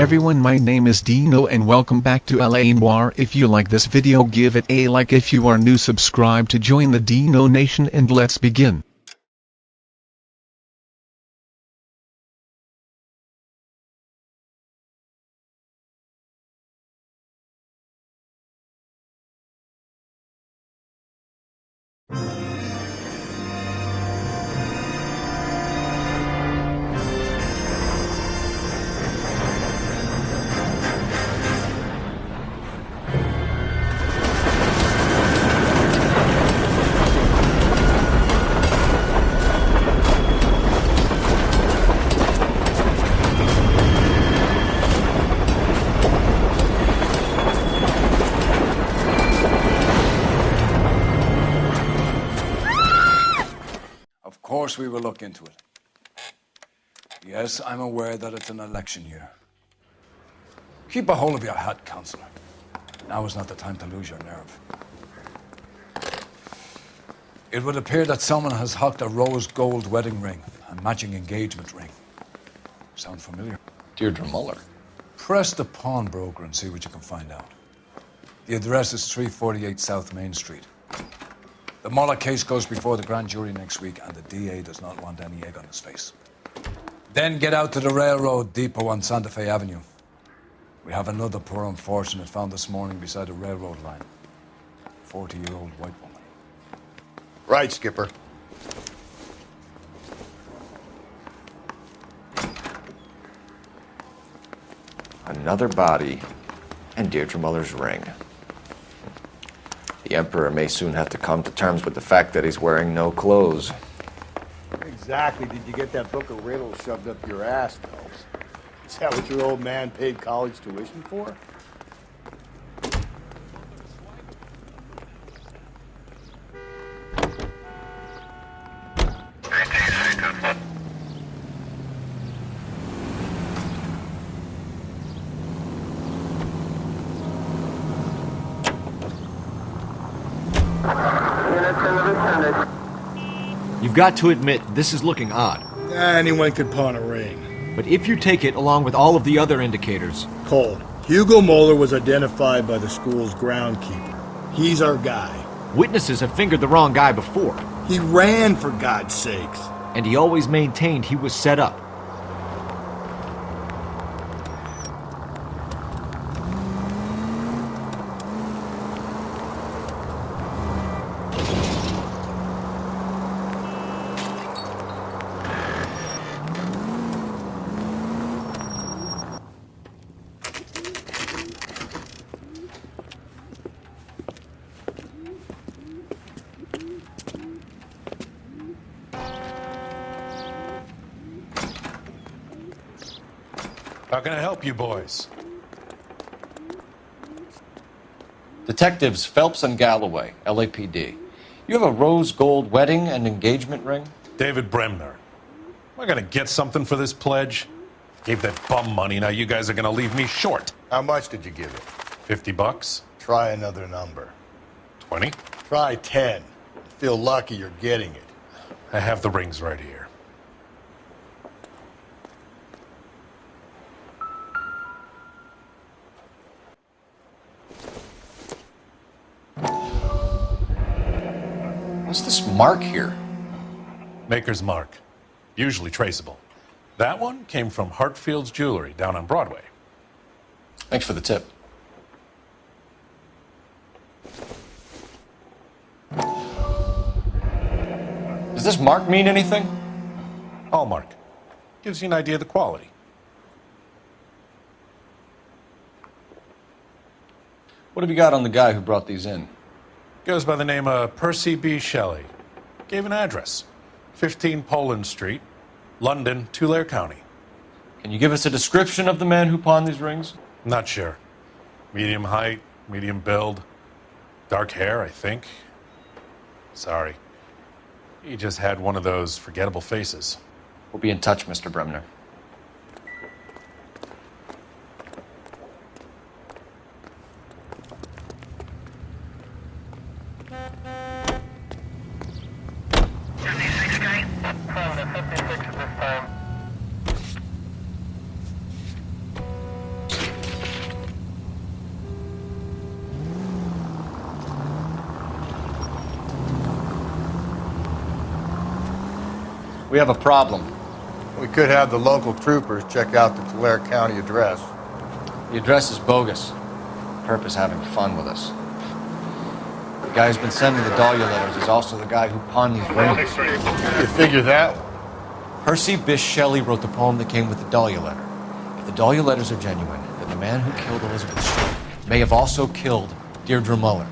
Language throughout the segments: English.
everyone, my name is Dino and welcome back to LA Noire. If you like this video, give it a like. If you are new, subscribe to join the Dino Nation, and let's begin. Of course we will look into it. Yes, I'm aware that it's an election year. Keep a hold of your hat, Counselor. Now is not the time to lose your nerve. It would appear that someone has hocked a rose gold wedding ring and matching engagement ring. Sound familiar? Deirdre Muller. Press the pawnbroker and see what you can find out. The address is 348 South Main Street. The Muller case goes before the grand jury next week, and the DA does not want any egg on his face. Then get out to the railroad depot on Santa Fe Avenue. We have another poor unfortunate found this morning beside a railroad line. 40-year-old white woman. Right, Skipper. Another body and Deirdre Muller's ring. The Emperor may soon have to come to terms with the fact that he's wearing no clothes. Exactly did you get that book of riddles shoved up your ass, Phelps? Is that what your old man paid college tuition for? You've got to admit, this is looking odd. Anyone could pawn a ring. But if you take it along with all of the other indicators... Cole, Hugo Muller was identified by the school's groundkeeper. He's our guy. Witnesses have fingered the wrong guy before. He ran, for God's sakes. And he always maintained he was set up. How can I help you boys? Detectives Phelps and Galloway, LAPD. You have a rose gold wedding and engagement ring? David Bremner. Am I gonna get something for this pledge? Gave that bum money, now you guys are gonna leave me short. How much did you give it? 50 bucks? Try another number. 20? Try 10. Feel lucky you're getting it. I have the rings right here. What's this mark here? Maker's mark. Usually traceable. That one came from Hartfield's Jewelry down on Broadway. Thanks for the tip. Does this mark mean anything? Hallmark. Gives you an idea of the quality. What have you got on the guy who brought these in? Goes by the name of Percy B. Shelley. Gave an address. 15 Poland Street, London, Tulare County. Can you give us a description of the man who pawned these rings? Not sure. Medium height, medium build. Dark hair, I think. Sorry. He just had one of those forgettable faces. We'll be in touch, Mr. Bremner. We have a problem. We could have the local troopers check out the Tulare County address. The address is bogus. Herb is having fun with us. The guy who's been sending the Dahlia letters is also the guy who pawned these rings. You figure that? Percy Bysshe Shelley wrote the poem that came with the Dahlia letter. If the Dahlia letters are genuine, then the man who killed Elizabeth Shelley may have also killed Deirdre Muller.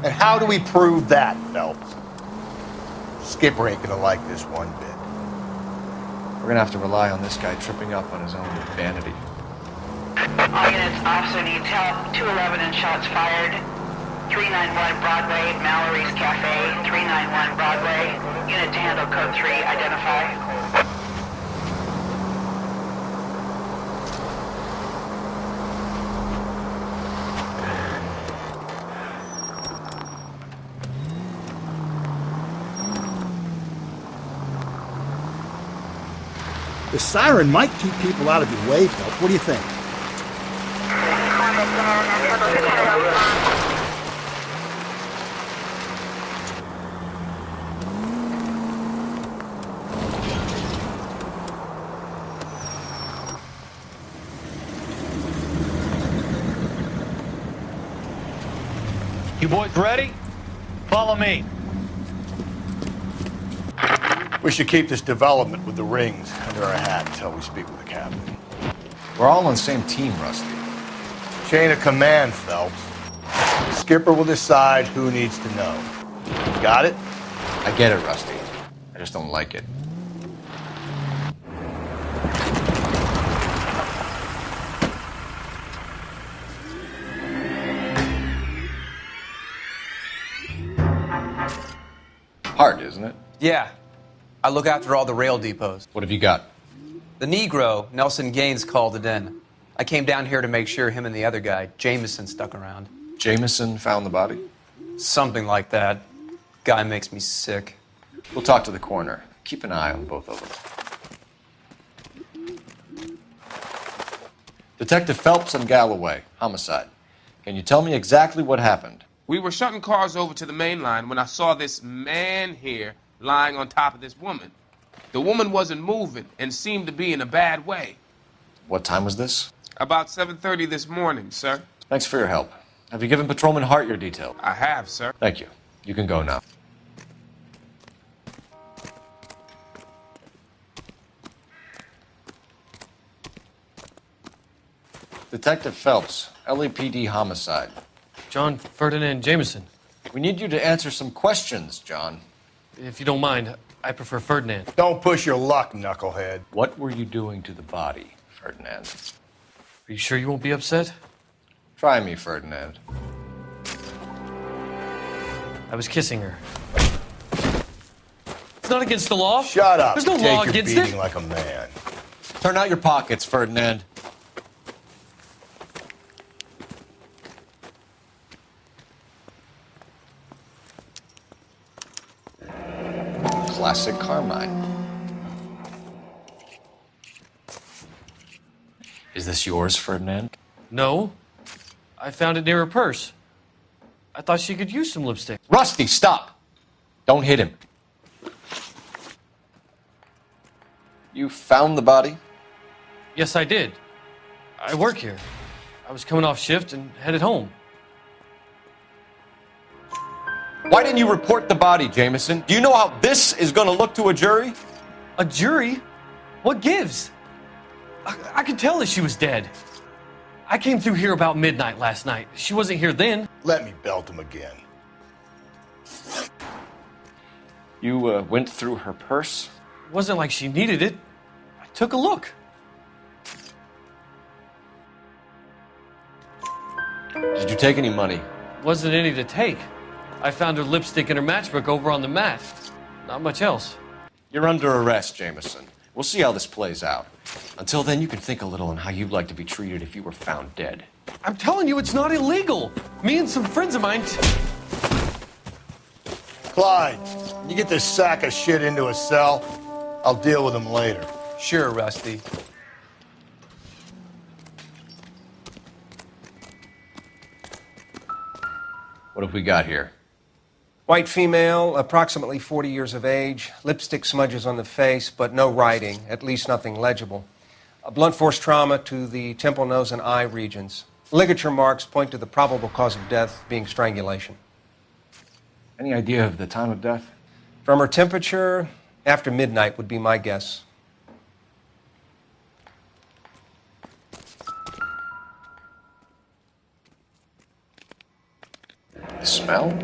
And how do we prove that, Phelps? Skipper ain't gonna like this one bit. We're gonna have to rely on this guy tripping up on his own vanity. All units, officer detail, 211 and shots fired. 391 Broadway, Mallory's Cafe, 391 Broadway. Unit to handle code 3, identify. The siren might keep people out of your way, Phelps. What do you think? You boys ready? Follow me. We should keep this development with the rings under our hat until we speak with the captain. We're all on the same team, Rusty. Chain of command, Phelps. The skipper will decide who needs to know. Got it? I get it, Rusty. I just don't like it. Hard, isn't it? Yeah. I look after all the rail depots. What have you got? The Negro, Nelson Gaines, called it in. I came down here to make sure him and the other guy, Jameson, stuck around. Jameson found the body? Something like that. Guy makes me sick. We'll talk to the coroner. Keep an eye on both of them. Detective Phelps and Galloway, homicide. Can you tell me exactly what happened? We were shutting cars over to the main line when I saw this man here lying on top of this woman. The woman wasn't moving and seemed to be in a bad way. What time was this? About 7:30 this morning, sir. Thanks for your help. Have you given Patrolman Hart your detail? I have, sir. Thank you. You can go now. Detective Phelps, LAPD homicide. John Ferdinand Jameson. We need you to answer some questions, John. If you don't mind, I prefer Ferdinand. Don't push your luck, knucklehead. What were you doing to the body, Ferdinand? Are you sure you won't be upset? Try me, Ferdinand. I was kissing her. It's not against the law. Shut up. There's no Take law your against beating it. like a man. Turn out your pockets, Ferdinand. Classic Carmine. Is this yours, Ferdinand? No. I found it near her purse. I thought she could use some lipstick. Rusty, stop! Don't hit him. You found the body? Yes, I did. I work here. I was coming off shift and headed home. Why didn't you report the body, Jameson? Do you know how this is going to look to a jury? A jury? What gives? I could tell that she was dead. I came through here about midnight last night. She wasn't here then. Let me belt him again. You went through her purse? It wasn't like she needed it. I took a look. Did you take any money? Wasn't any to take. I found her lipstick and her matchbook over on the mat. Not much else. You're under arrest, Jameson. We'll see how this plays out. Until then, you can think a little on how you'd like to be treated if you were found dead. I'm telling you, it's not illegal. Me and some friends of mine... Clyde, you get this sack of shit into a cell. I'll deal with him later. Sure, Rusty. What have we got here? White female, approximately 40 years of age, lipstick smudges on the face, but no writing, at least nothing legible. A blunt force trauma to the temple, nose, and eye regions. Ligature marks point to the probable cause of death being strangulation. Any idea of the time of death? From her temperature, after midnight would be my guess. The smell?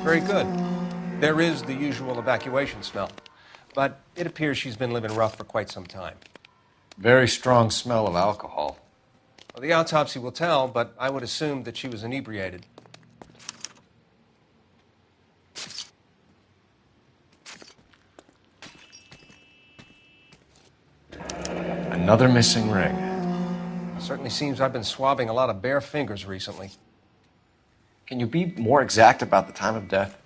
Very good. There is the usual evacuation smell, but it appears she's been living rough for quite some time. Very strong smell of alcohol. Well, the autopsy will tell, but I would assume that she was inebriated. Another missing ring. It certainly seems I've been swabbing a lot of bare fingers recently. Can you be more exact about the time of death?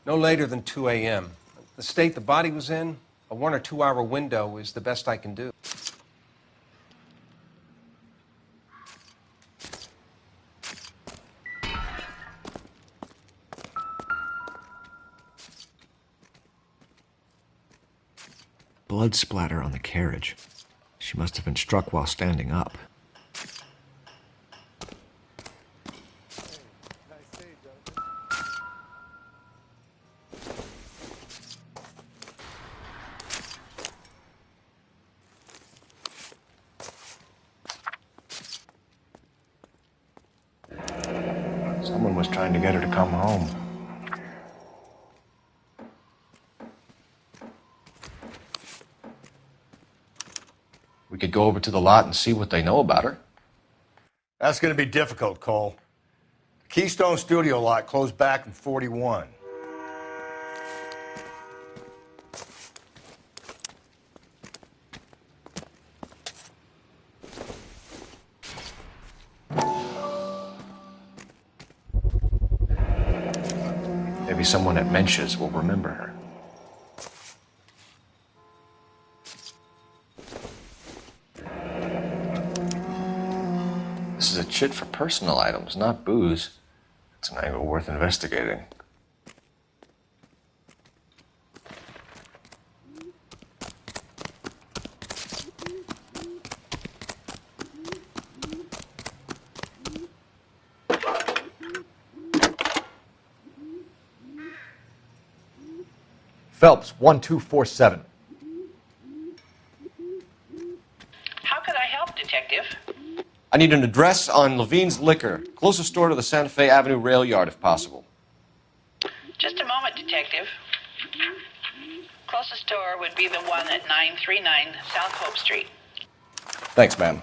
No later than 2 a.m. The state the body was in, a 1 or 2 hour window is the best I can do. Blood splatter on the carriage. She must have been struck while standing up. Someone was trying to get her to come home. We could go over to the lot and see what they know about her. That's going to be difficult, Cole. The Keystone Studio lot closed back in 41. Maybe someone at Mensch's will remember her. This is a chit for personal items, not booze. It's an angle worth investigating. Phelps, 1247. How could I help, Detective? I need an address on Levine's Liquor, closest store to the Santa Fe Avenue rail yard, if possible. Just a moment, Detective. Closest store would be the one at 939 South Hope Street. Thanks, ma'am.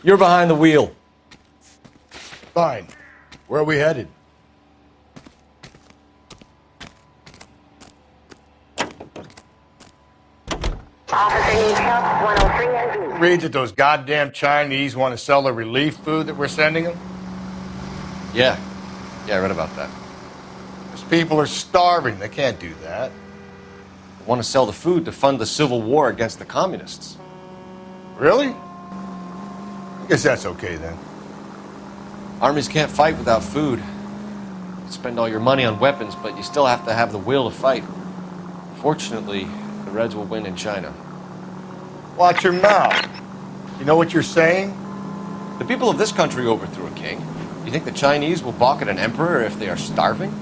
You're behind the wheel. Fine. Where are we headed? Read that those goddamn Chinese want to sell the relief food that we're sending them? Yeah, I read about that. Those people are starving. They can't do that. They want to sell the food to fund the civil war against the communists. Really? I guess that's okay then. Armies can't fight without food. You spend all your money on weapons, but you still have to have the will to fight. Fortunately, the Reds will win in China. Watch your mouth. You know what you're saying? The people of this country overthrew a king. You think the Chinese will balk at an emperor if they are starving?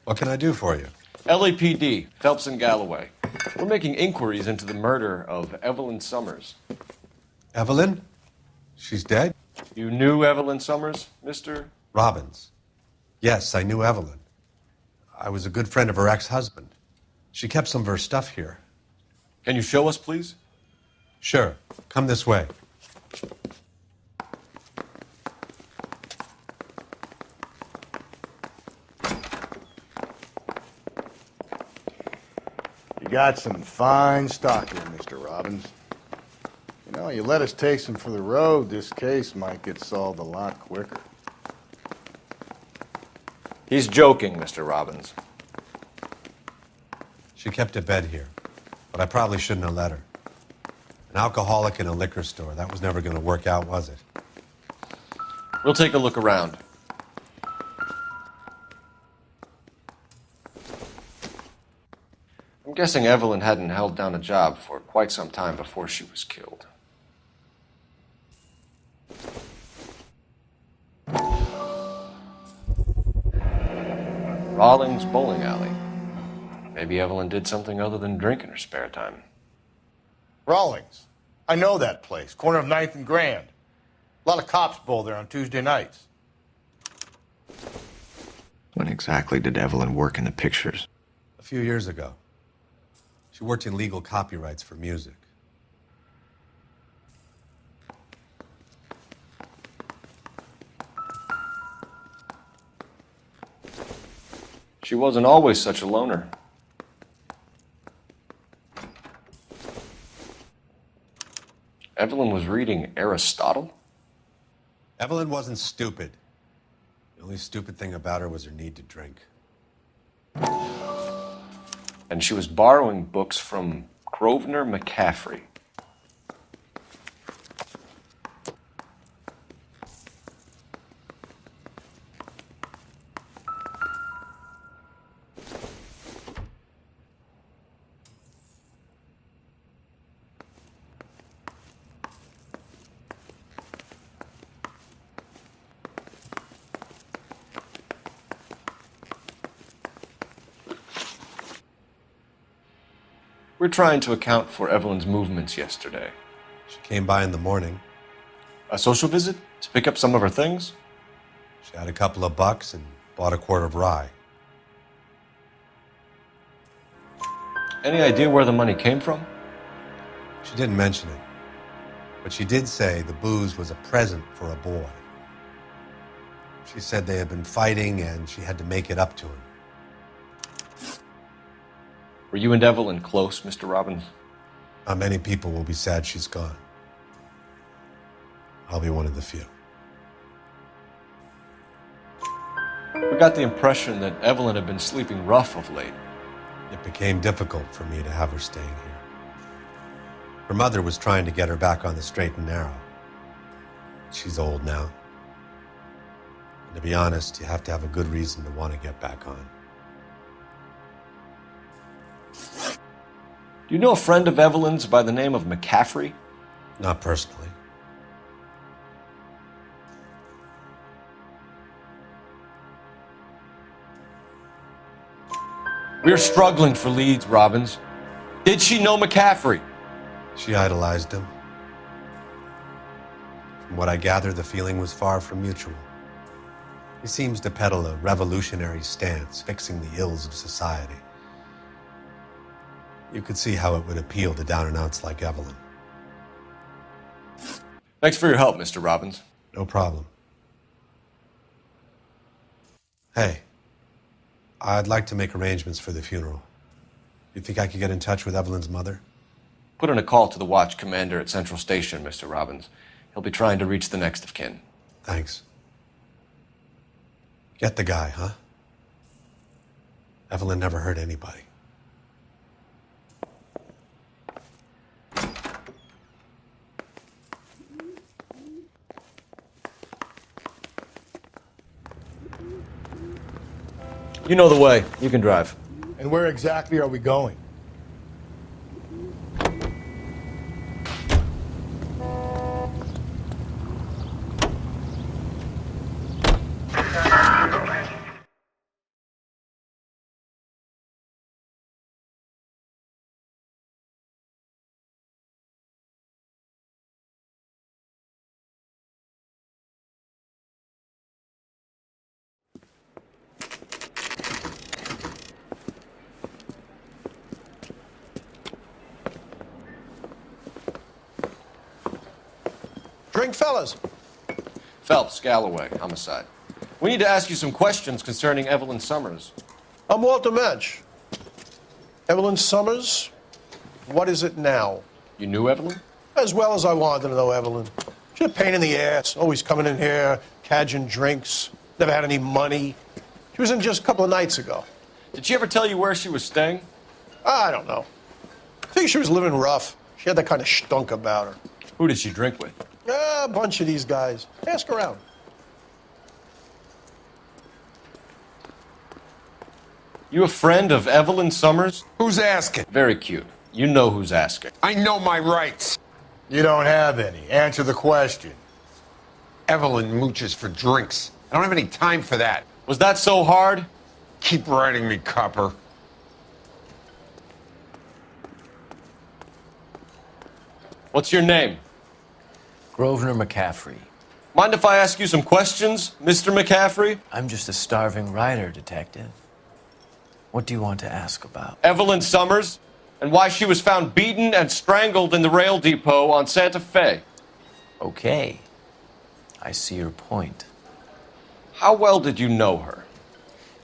What can I do for you? LAPD, Phelps and Galloway. We're making inquiries into the murder of Evelyn Summers. Evelyn? She's dead? You knew Evelyn Summers, Mr. Robbins. Yes, I knew Evelyn. I was a good friend of her ex-husband. She kept some of her stuff here. Can you show us, please? Sure. Come this way. You got some fine stock here, Mr. Robbins. You know, you let us take some for the road, this case might get solved a lot quicker. He's joking, Mr. Robbins. She kept a bed here, but I probably shouldn't have let her. An alcoholic in a liquor store. That was never going to work out, was it? We'll take a look around. I'm guessing Evelyn hadn't held down a job for quite some time before she was killed. Rawlings Bowling Alley. Maybe Evelyn did something other than drink in her spare time. Rawlings. I know that place. Corner of 9th and Grand. A lot of cops bowl there on Tuesday nights. When exactly did Evelyn work in the pictures? A few years ago. She worked in legal copyrights for music. She wasn't always such a loner. Evelyn was reading Aristotle? Evelyn wasn't stupid. The only stupid thing about her was her need to drink. And she was borrowing books from Grosvenor McCaffrey. We're trying to account for Evelyn's movements yesterday. She came by in the morning. A social visit? To pick up some of her things? She had a couple of bucks and bought a quart of rye. Any idea where the money came from? She didn't mention it. But she did say the booze was a present for a boy. She said they had been fighting and she had to make it up to him. Were you and Evelyn close, Mr. Robbins? Not many people will be sad she's gone. I'll be one of the few. We got the impression that Evelyn had been sleeping rough of late. It became difficult for me to have her staying here. Her mother was trying to get her back on the straight and narrow. She's old now. And to be honest, you have to have a good reason to want to get back on. Do you know a friend of Evelyn's by the name of McCaffrey? Not personally. We're struggling for leads, Robbins. Did she know McCaffrey? She idolized him. From what I gather, the feeling was far from mutual. He seems to peddle a revolutionary stance, fixing the ills of society. You could see how it would appeal to down-and-outs like Evelyn. Thanks for your help, Mr. Robbins. No problem. Hey, I'd like to make arrangements for the funeral. You think I could get in touch with Evelyn's mother? Put in a call to the watch commander at Central Station, Mr. Robbins. He'll be trying to reach the next of kin. Thanks. Get the guy, huh? Evelyn never hurt anybody. You know the way. You can drive. And where exactly are we going? morning, fellas. Phelps, Galloway, homicide. We need to ask you some questions concerning Evelyn Summers. I'm Walter Mensch. Evelyn Summers, what is it now? You knew Evelyn? As well as I wanted to know Evelyn. She's a pain in the ass, always coming in here, cadging drinks, never had any money. She was in just a couple of nights ago. Did she ever tell you where she was staying? I don't know. I think she was living rough. She had that kind of stunk about her. Who did she drink with? A bunch of these guys. Ask around. You a friend of Evelyn Summers? Who's asking? Very cute. You know who's asking. I know my rights. You don't have any. Answer the question. Evelyn mooches for drinks. I don't have any time for that. Was that so hard? Keep writing me, copper. What's your name? Grosvenor McCaffrey. Mind if I ask you some questions, Mr. McCaffrey? I'm just a starving writer, Detective. What do you want to ask about? Evelyn Summers, and why she was found beaten and strangled in the rail depot on Santa Fe. Okay. I see your point. How well did you know her?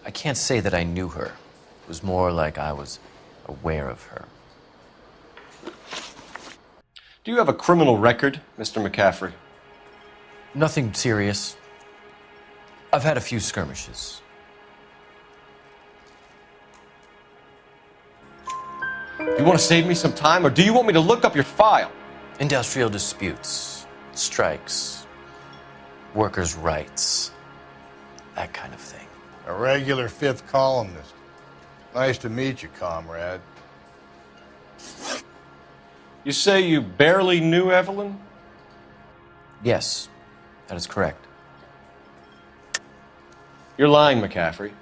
I can't say that I knew her. It was more like I was aware of her. Do you have a criminal record, Mr. McCaffrey? Nothing serious. I've had a few skirmishes. Do you want to save me some time, or do you want me to look up your file? Industrial disputes, strikes, workers' rights, that kind of thing. A regular fifth columnist. Nice to meet you, comrade. You say you barely knew Evelyn? Yes, that is correct. You're lying, McCaffrey.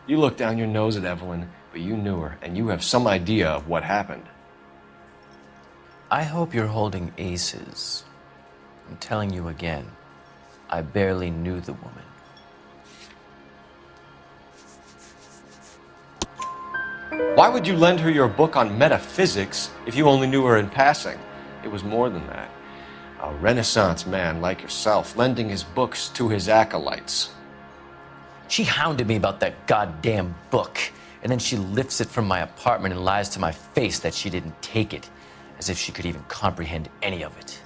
You looked down your nose at Evelyn, but you knew her, and you have some idea of what happened. I hope you're holding aces. I'm telling you again, I barely knew the woman. Why would you lend her your book on metaphysics if you only knew her in passing? It was more than that. A Renaissance man like yourself lending his books to his acolytes. She hounded me about that goddamn book, and then she lifts it from my apartment and lies to my face that she didn't take it, as if she could even comprehend any of it.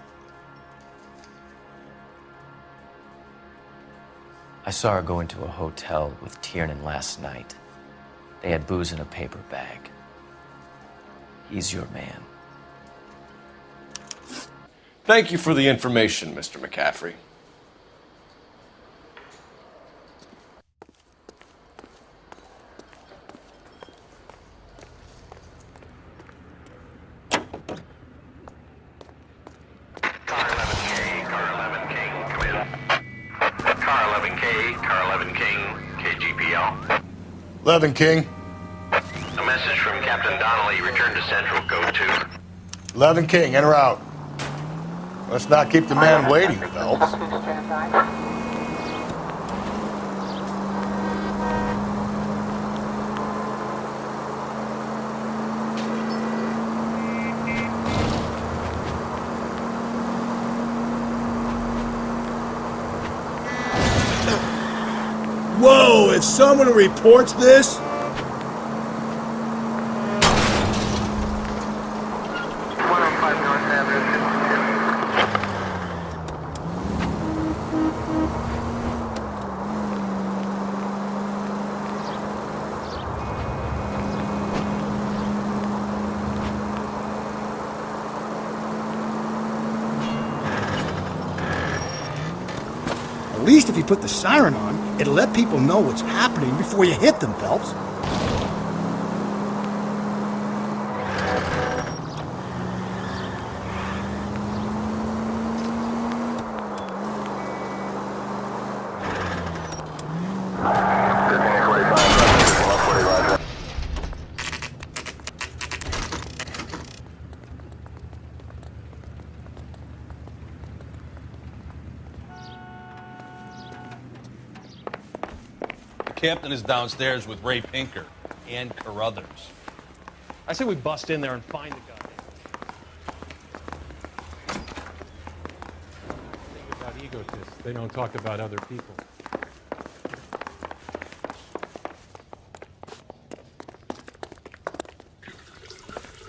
I saw her go into a hotel with Tiernan last night. They had booze in a paper bag. He's your man. Thank you for the information, Mr. McCaffrey. Car 11 King, KGPL. 11 King. A message from Captain Donnelly. Return to Central, code 2. 11 King, in or out? Let's not keep the man waiting, Phelps. Whoa, if someone reports this... At least if you put the siren on, it'll let people know what's happening before you hit them, Phelps. Captain is downstairs with Ray Pinker and Carruthers. I say we bust in there and find the guy. egotists. They don't talk about other people.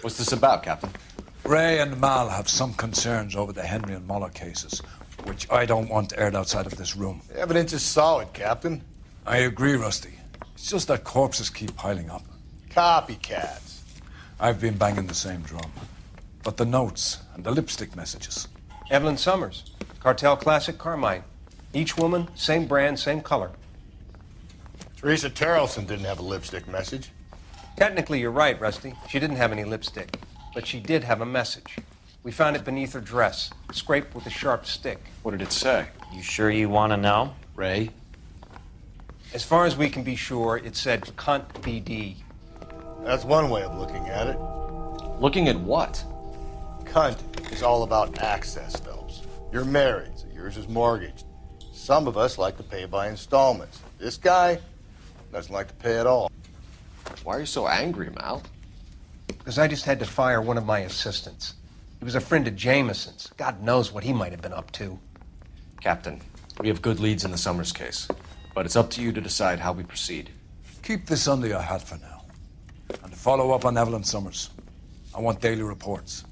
What's this about, Captain? Ray and Mal have some concerns over the Henry and Muller cases, which I don't want aired outside of this room. The evidence is solid, Captain. I agree, Rusty. It's just that corpses keep piling up. Copycats. I've been banging the same drum. But the notes and the lipstick messages. Evelyn Summers, Cartel Classic Carmine. Each woman, same brand, same color. Teresa Terrelson didn't have a lipstick message. Technically, you're right, Rusty. She didn't have any lipstick. But she did have a message. We found it beneath her dress, scraped with a sharp stick. What did it say? You sure you want to know? Ray? As far as we can be sure, it said cunt BD. That's one way of looking at it. Looking at what? Cunt is all about access, Phelps. You're married, so yours is mortgaged. Some of us like to pay by installments. This guy doesn't like to pay at all. Why are you so angry, Mal? Because I just had to fire one of my assistants. He was a friend of Jameson's. God knows what he might have been up to. Captain, we have good leads in the Summers case, but it's up to you to decide how we proceed. Keep this under your hat for now. And to follow up on Evelyn Summers, I want daily reports.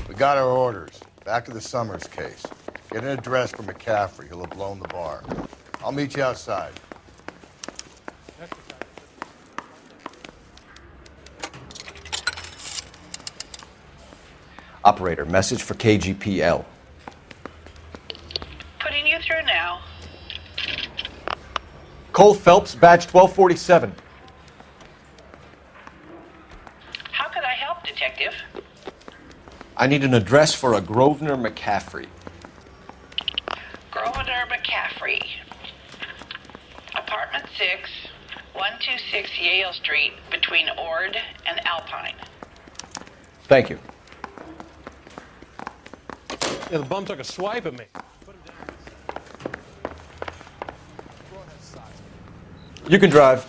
We got our orders. Back to the Summers case. Get an address for McCaffrey. He'll have blown the bar. I'll meet you outside. Operator, message for KGPL. Putting you through now. Cole Phelps, badge 1247. How could I help, Detective? I need an address for a Grosvenor McCaffrey. Grosvenor McCaffrey. Apartment 6, 126 Yale Street, between Ord and Alpine. Thank you. Yeah, the bum took a swipe at me. You can drive.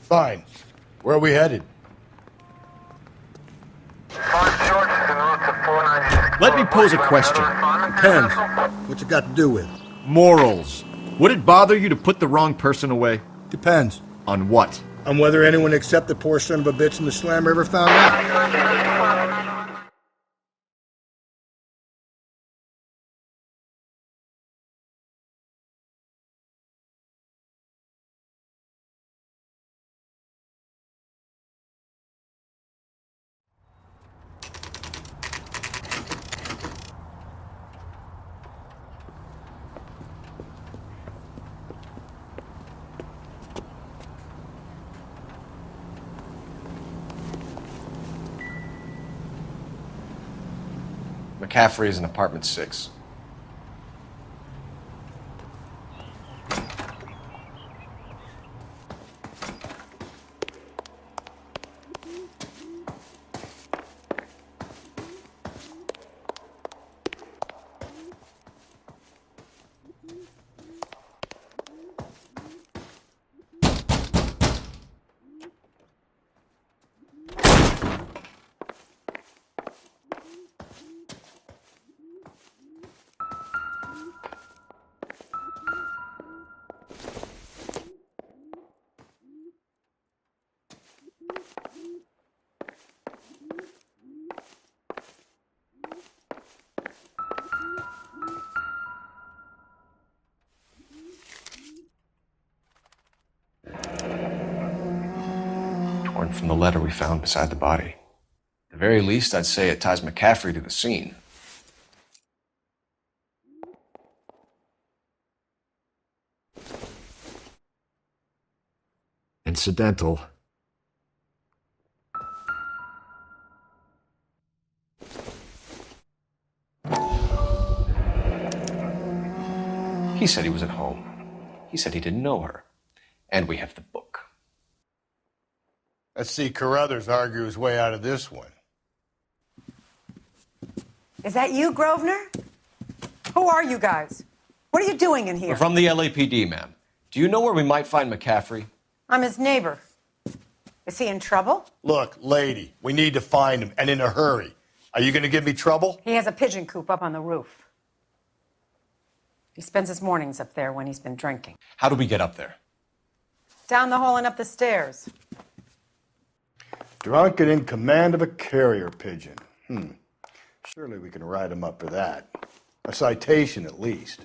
Fine. Where are we headed? Let me pose a question. Depends. What's it got to do with? Morals. Would it bother you to put the wrong person away? Depends. On what? On whether anyone except the poor son of a bitch in the slammer ever found out. McCaffrey is in apartment 6. Torn from the letter we found beside the body. At the very least, I'd say it ties McCaffrey to the scene. Incidental. He said he was at home. He said he didn't know her. And we have the book. Let's see Carruthers argue his way out of this one. Is that you, Grosvenor? Who are you guys? What are you doing in here? We're from the LAPD, ma'am. Do you know where we might find McCaffrey? I'm his neighbor. Is he in trouble? Look, lady, we need to find him, and in a hurry. Are you going to give me trouble? He has a pigeon coop up on the roof. He spends his mornings up there when he's been drinking. How do we get up there? Down the hall and up the stairs. Drunk and in command of a carrier pigeon. Surely we can write him up for that. A citation, at least.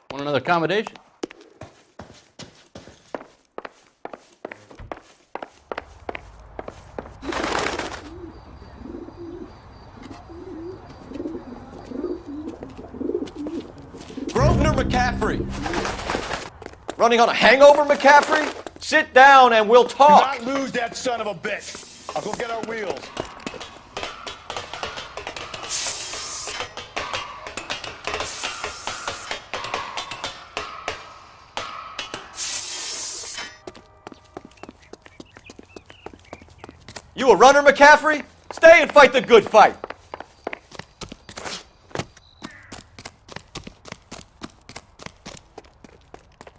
Want another accommodation? Grosvenor McCaffrey! Running on a hangover, McCaffrey? Sit down and we'll talk! Do not lose that son of a bitch! I'll go get our wheels. You a runner, McCaffrey? Stay and fight the good fight.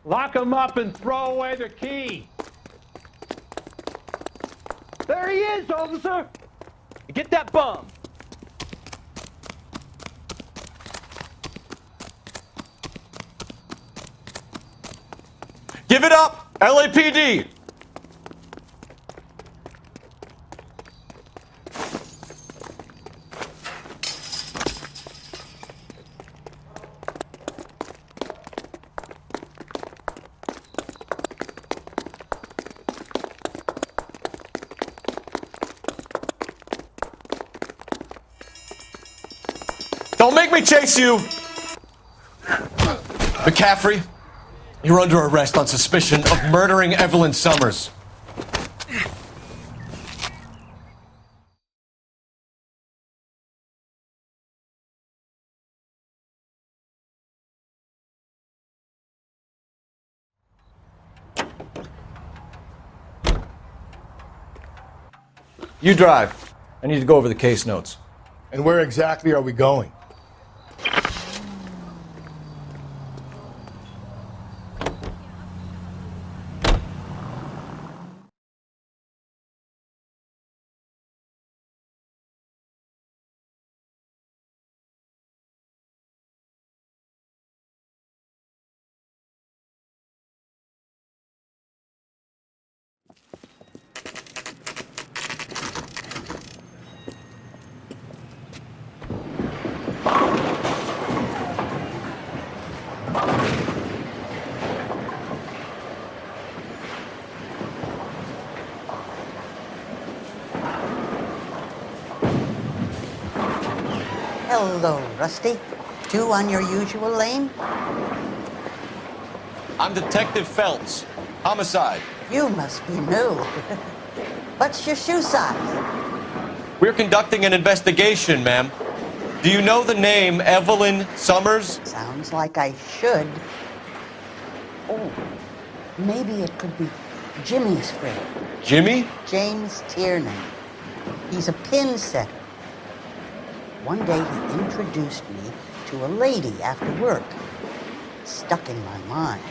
Lock him up and throw away the key. There he is, officer. Get that bum. Give it up, LAPD. Don't make me chase you! McCaffrey, you're under arrest on suspicion of murdering Evelyn Summers. You drive. I need to go over the case notes. And where exactly are we going? Hello, Rusty. Two on your usual lane? I'm Detective Phelps. Homicide. You must be new. What's your shoe size? We're conducting an investigation, ma'am. Do you know the name Evelyn Summers? Sounds like I should. Oh, maybe it could be Jimmy's friend. Jimmy? James Tiernan. He's a pin setter. One day he introduced me to a lady after work. It stuck in my mind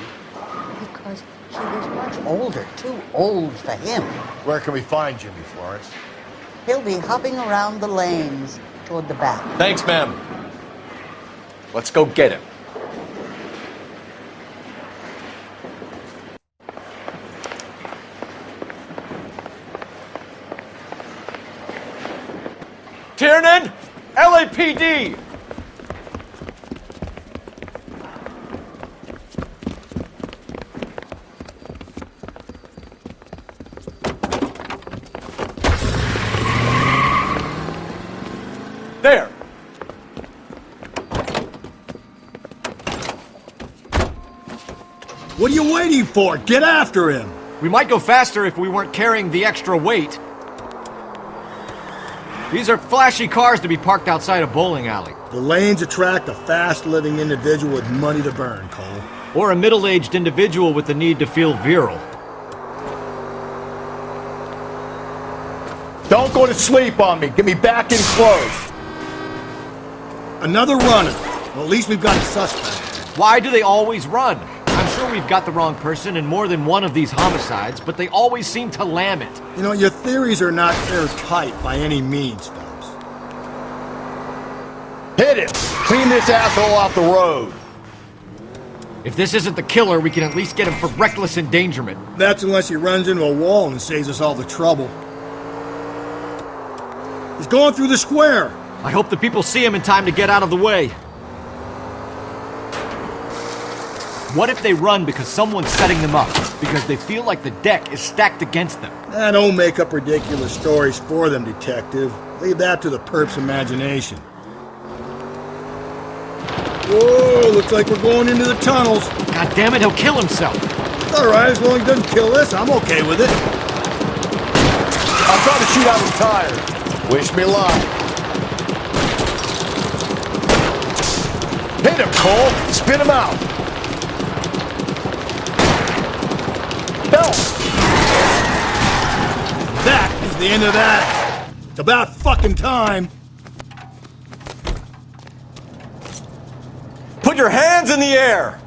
because she was much older, too old for him. Where can we find Jimmy, Florence? He'll be hopping around the lanes toward the back. Thanks, ma'am. Let's go get him. Tiernan! LAPD! There! What are you waiting for? Get after him! We might go faster if we weren't carrying the extra weight. These are flashy cars to be parked outside a bowling alley. The lanes attract a fast-living individual with money to burn, Cole. Or a middle-aged individual with the need to feel virile. Don't go to sleep on me. Get me back in close. Another runner. Well, at least we've got a suspect. Why do they always run? I'm sure we've got the wrong person in more than one of these homicides, but they always seem to lam it. You know, your theories are not airtight by any means, Phelps. Hit him! Clean this asshole off the road. If this isn't the killer, we can at least get him for reckless endangerment. That's unless he runs into a wall and saves us all the trouble. He's going through the square. I hope the people see him in time to get out of the way. What if they run because someone's setting them up? Because they feel like the deck is stacked against them? Don't make up ridiculous stories for them, detective. Leave that to the perp's imagination. Whoa, looks like we're going into the tunnels. God damn it, he'll kill himself. It's all right, as long as he doesn't kill us, I'm okay with it. I'm trying to shoot out his tires. Wish me luck. Hit him, Cole. Spin him out. That is the end of that. It's about fucking time. Put your hands in the air!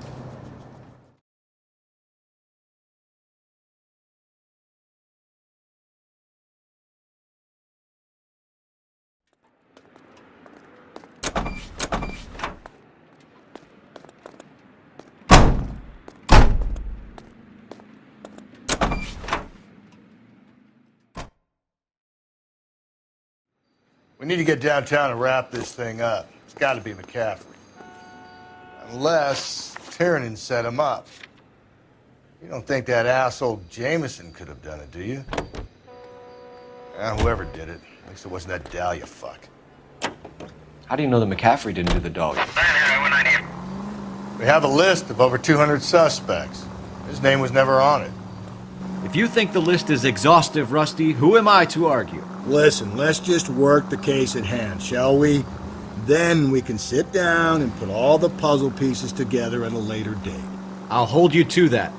We need to get downtown and wrap this thing up. It's got to be McCaffrey. Unless Tiernan set him up. You don't think that asshole Jameson could have done it, do you? Whoever did it. At least it wasn't that Dahlia fuck. How do you know that McCaffrey didn't do the dog? We have a list of over 200 suspects. His name was never on it. If you think the list is exhaustive, Rusty, who am I to argue? Listen, let's just work the case at hand, shall we? Then we can sit down and put all the puzzle pieces together at a later date. I'll hold you to that.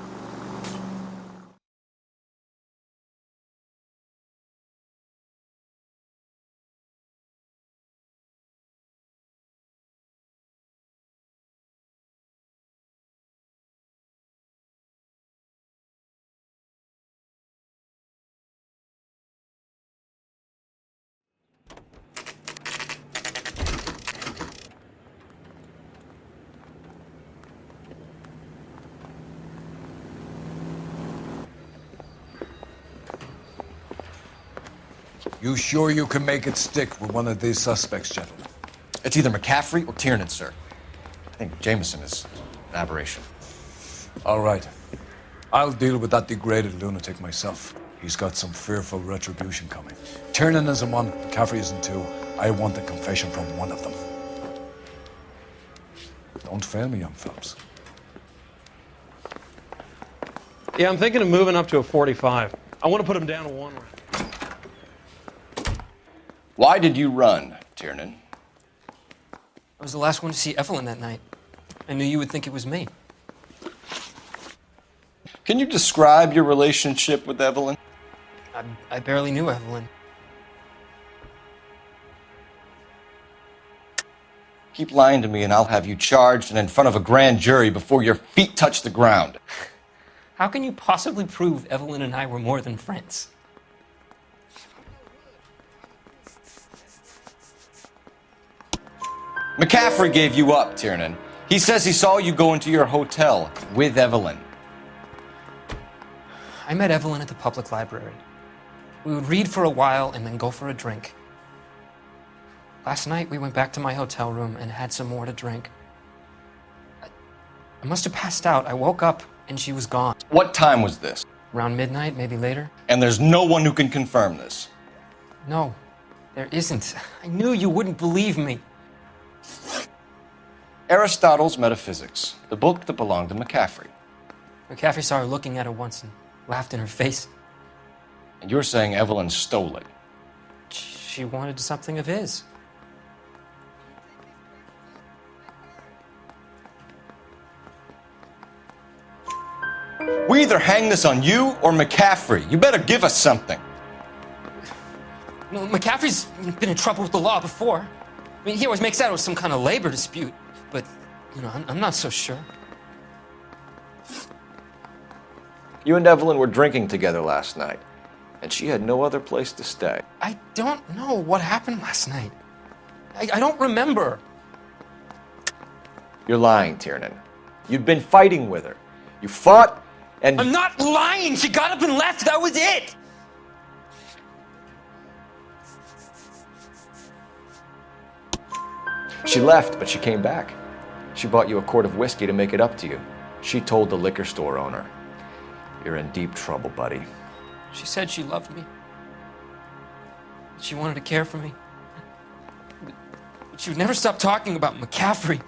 You sure you can make it stick with one of these suspects, gentlemen? It's either McCaffrey or Tiernan, sir. I think Jameson is an aberration. All right. I'll deal with that degraded lunatic myself. He's got some fearful retribution coming. Tiernan isn't one, McCaffrey isn't two. I want a confession from one of them. Don't fail me, young Phelps. Yeah, I'm thinking of moving up to a 45. I want to put him down to one round. Why did you run, Tiernan? I was the last one to see Evelyn that night. I knew you would think it was me. Can you describe your relationship with Evelyn? I barely knew Evelyn. Keep lying to me and I'll have you charged and in front of a grand jury before your feet touch the ground. How can you possibly prove Evelyn and I were more than friends? McCaffrey gave you up, Tiernan. He says he saw you go into your hotel with Evelyn. I met Evelyn at the public library. We would read for a while and then go for a drink. Last night, we went back to my hotel room and had some more to drink. I must have passed out. I woke up and she was gone. What time was this? Around midnight, maybe later. And there's no one who can confirm this? No, there isn't. I knew you wouldn't believe me. Aristotle's Metaphysics, the book that belonged to McCaffrey. McCaffrey saw her looking at it once and laughed in her face. And you're saying Evelyn stole it? She wanted something of his. We either hang this on you or McCaffrey. You better give us something. Well, McCaffrey's been in trouble with the law before. I mean, he always makes out it was some kind of labor dispute, but, you know, I'm not so sure. You and Evelyn were drinking together last night, and she had no other place to stay. I don't know what happened last night. I don't remember. You're lying, Tiernan. You'd been fighting with her. You fought, and... I'm not lying! She got up and left, that was it! She left, but she came back. She bought you a quart of whiskey to make it up to you. She told the liquor store owner. You're in deep trouble, buddy. She said she loved me. She wanted to care for me. But she would never stop talking about McCaffrey.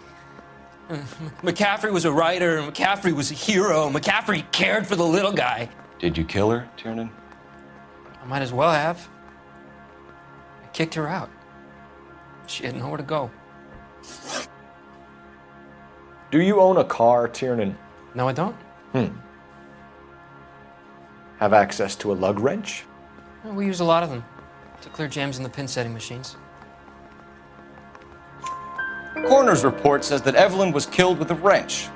McCaffrey was a writer, McCaffrey was a hero, McCaffrey cared for the little guy. Did you kill her, Tiernan? I might as well have. I kicked her out. She had nowhere to go. Do you own a car, Tiernan? No, I don't. Have access to a lug wrench? Well, we use a lot of them to clear jams in the pin setting machines. Coroner's report says that Evelyn was killed with a wrench.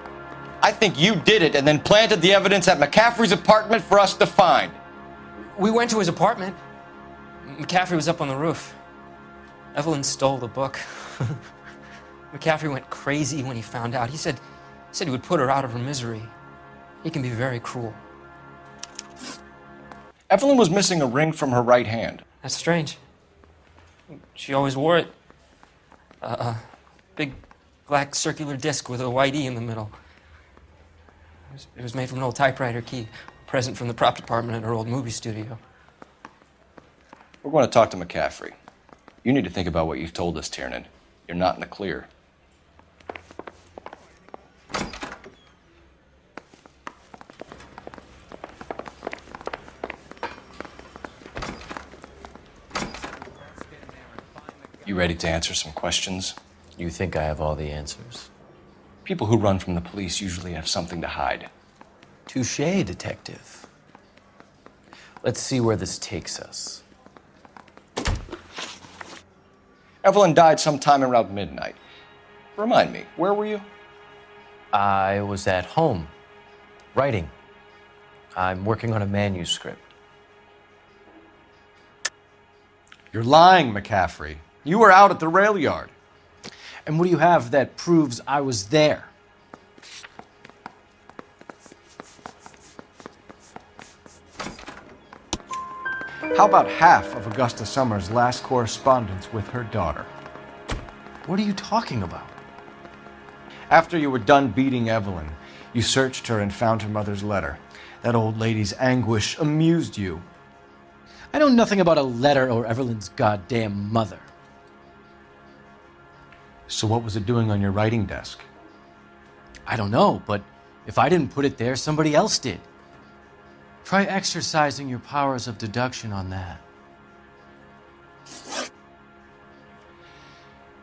I think you did it and then planted the evidence at McCaffrey's apartment for us to find. We went to his apartment. McCaffrey was up on the roof. Evelyn stole the book. McCaffrey went crazy when he found out. He said he would put her out of her misery. He can be very cruel. Evelyn was missing a ring from her right hand. That's strange. She always wore it. Big black circular disc with a white E in the middle. It was made from an old typewriter key, a present from the prop department at her old movie studio. We're going to talk to McCaffrey. You need to think about what you've told us, Tiernan. You're not in the clear. You ready to answer some questions? You think I have all the answers? People who run from the police usually have something to hide. Touché, detective. Let's see where this takes us. Evelyn died sometime around midnight. Remind me, where were you? I was at home, writing. I'm working on a manuscript. You're lying, McCaffrey. You were out at the rail yard. And what do you have that proves I was there? How about half of Augusta Summers' last correspondence with her daughter? What are you talking about? After you were done beating Evelyn, you searched her and found her mother's letter. That old lady's anguish amused you. I know nothing about a letter or Evelyn's goddamn mother. So what was it doing on your writing desk? I don't know, but if I didn't put it there, somebody else did. Try exercising your powers of deduction on that.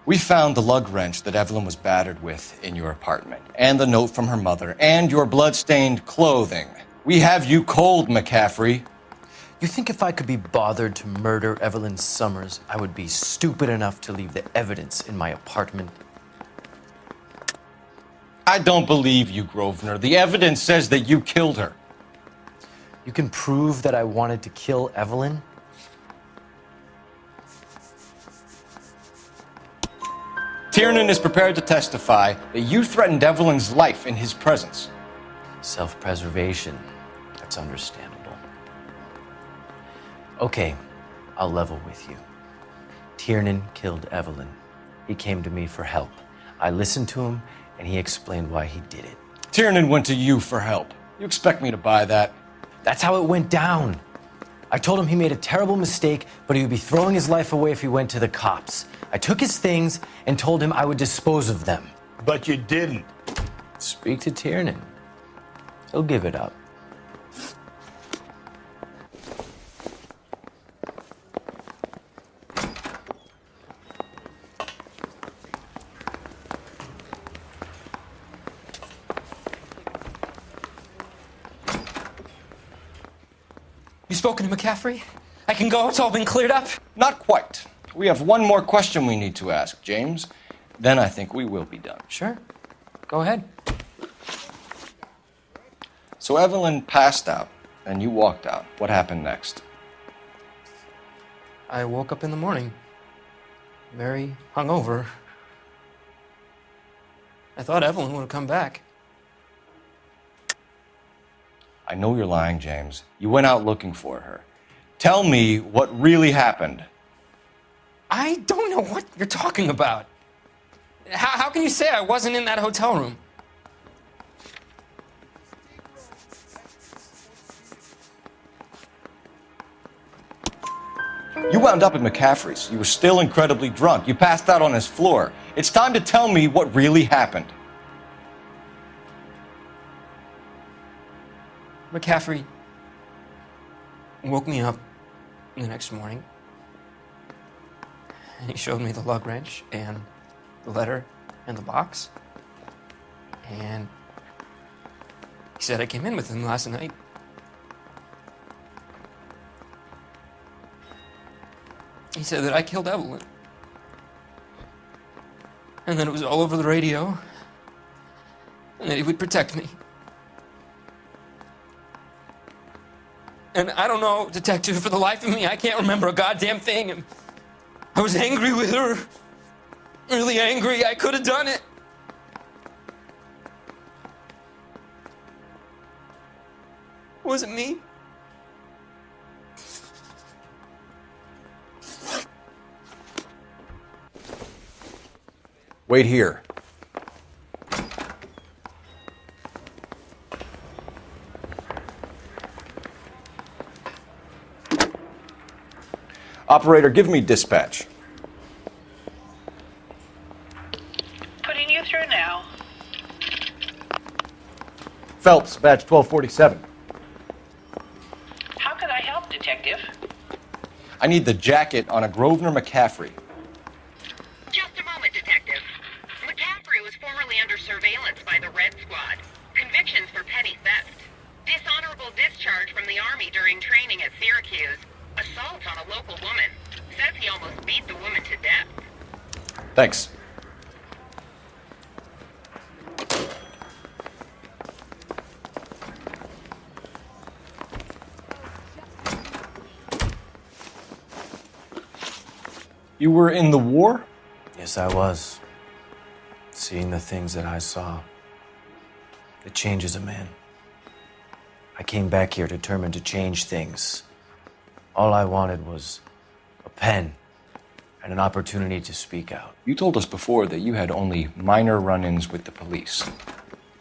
We found the lug wrench that Evelyn was battered with in your apartment, and the note from her mother, and your blood-stained clothing. We have you cold, McCaffrey. You think if I could be bothered to murder Evelyn Summers, I would be stupid enough to leave the evidence in my apartment? I don't believe you, Grosvenor. The evidence says that you killed her. You can prove that I wanted to kill Evelyn? Tiernan is prepared to testify that you threatened Evelyn's life in his presence. Self-preservation. That's understandable. Okay, I'll level with you. Tiernan killed Evelyn. He came to me for help. I listened to him, and he explained why he did it. Tiernan went to you for help. You expect me to buy that? That's how it went down. I told him he made a terrible mistake, but he would be throwing his life away if he went to the cops. I took his things and told him I would dispose of them. But you didn't. Speak to Tiernan. He'll give it up. You spoken to McCaffrey? I can go? It's all been cleared up? Not quite. We have one more question we need to ask, James. Then I think we will be done. Sure. Go ahead. So Evelyn passed out, and you walked out. What happened next? I woke up in the morning, very hungover. I thought Evelyn would have come back. I know you're lying, James. You went out looking for her. Tell me what really happened. I don't know what you're talking about. How can you say I wasn't in that hotel room? You wound up at McCaffrey's. You were still incredibly drunk. You passed out on his floor. It's time to tell me what really happened. McCaffrey woke me up the next morning, and he showed me the lug wrench and the letter and the box, and he said I came in with him last night. He said that I killed Evelyn, and that it was all over the radio, and that he would protect me. And I don't know, detective, for the life of me, I can't remember a goddamn thing. And I was angry with her. Really angry. I could have done it. Was it me? Wait here. Operator, give me dispatch. Putting you through now. Phelps, badge 1247. How could I help, detective? I need the jacket on a Grosvenor McCaffrey. Just a moment, detective. McCaffrey was formerly under surveillance by the Red Squad. Convictions for petty theft. Dishonorable discharge from the Army during training at Syracuse. Assault on a local woman. Says he almost beat the woman to death. Thanks. You were in the war? Yes, I was. Seeing the things that I saw, it changes a man. I came back here determined to change things. All I wanted was a pen and an opportunity to speak out. You told us before that you had only minor run-ins with the police.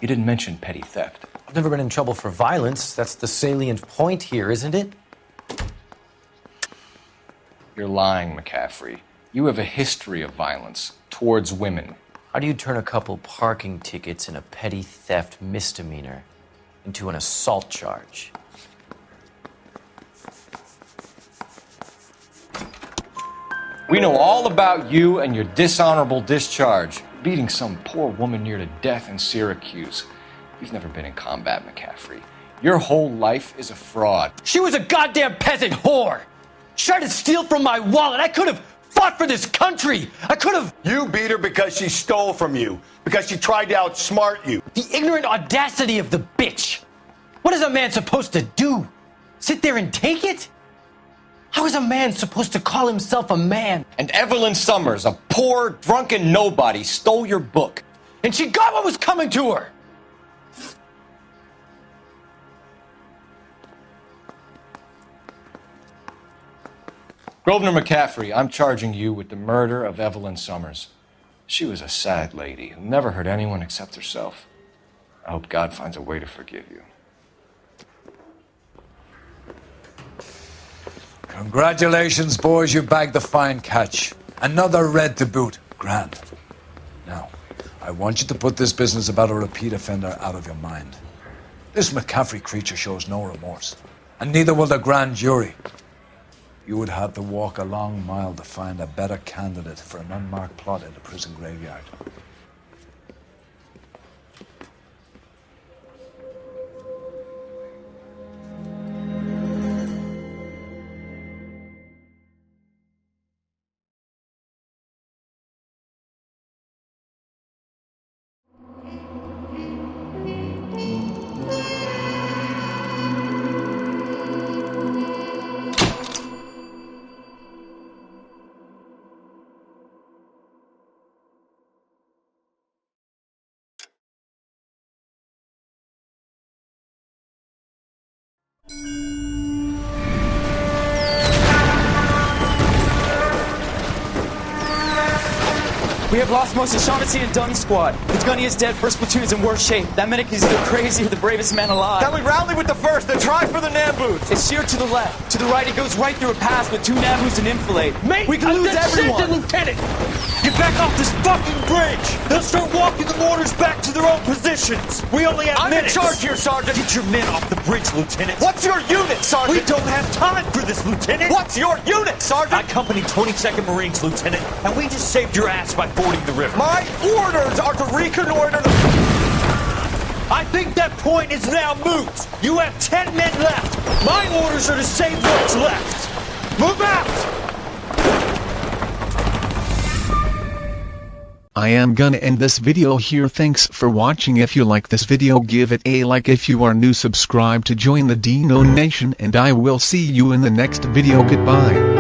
You didn't mention petty theft. I've never been in trouble for violence. That's the salient point here, isn't it? You're lying, McCaffrey. You have a history of violence towards women. How do you turn a couple parking tickets and a petty theft misdemeanor into an assault charge? We know all about you and your dishonorable discharge, beating some poor woman near to death in Syracuse. You've never been in combat, McCaffrey. Your whole life is a fraud. She was a goddamn peasant whore! She tried to steal from my wallet. I could have fought for this country. I could have... You beat her because she stole from you, because she tried to outsmart you. The ignorant audacity of the bitch. What is a man supposed to do? Sit there and take it? How is a man supposed to call himself a man? And Evelyn Summers, a poor, drunken nobody, stole your book. And she got what was coming to her. Grosvenor McCaffrey, I'm charging you with the murder of Evelyn Summers. She was a sad lady who never hurt anyone except herself. I hope God finds a way to forgive you. Congratulations, boys, you bagged the fine catch. Another red to boot. Grand. Now, I want you to put this business about a repeat offender out of your mind. This McCaffrey creature shows no remorse, and neither will the grand jury. You would have to walk a long mile to find a better candidate for an unmarked plot in the prison graveyard. We have lost most of Shaughnessy and Dunn's squad. The gunny is dead, first platoon is in worse shape. That medic is either crazy or the bravest man alive. Then we rally with the first and try for the Nambus. It's sheer to the left. To the right, it goes right through a pass with 2 Nambus and Infilade. Mate, we can lose everyone. Lieutenant! Get back off this fucking bridge! They'll start walking the mortars back to their own positions! We only have minutes! I'm in charge here, Sergeant! Get your men off the bridge, Lieutenant! What's your unit, Sergeant? We don't have time for this, Lieutenant! What's your unit, Sergeant? I company 22nd Marines, Lieutenant, and we just saved your ass by fording the river. My orders are to reconnoiter the... I think that point is now moot! You have 10 men left! My orders are to save what's left! Move out! I am gonna end this video here. Thanks for watching. If you like this video, give it a like. If you are new, subscribe to join the Dino Nation, and I will see you in the next video. Goodbye.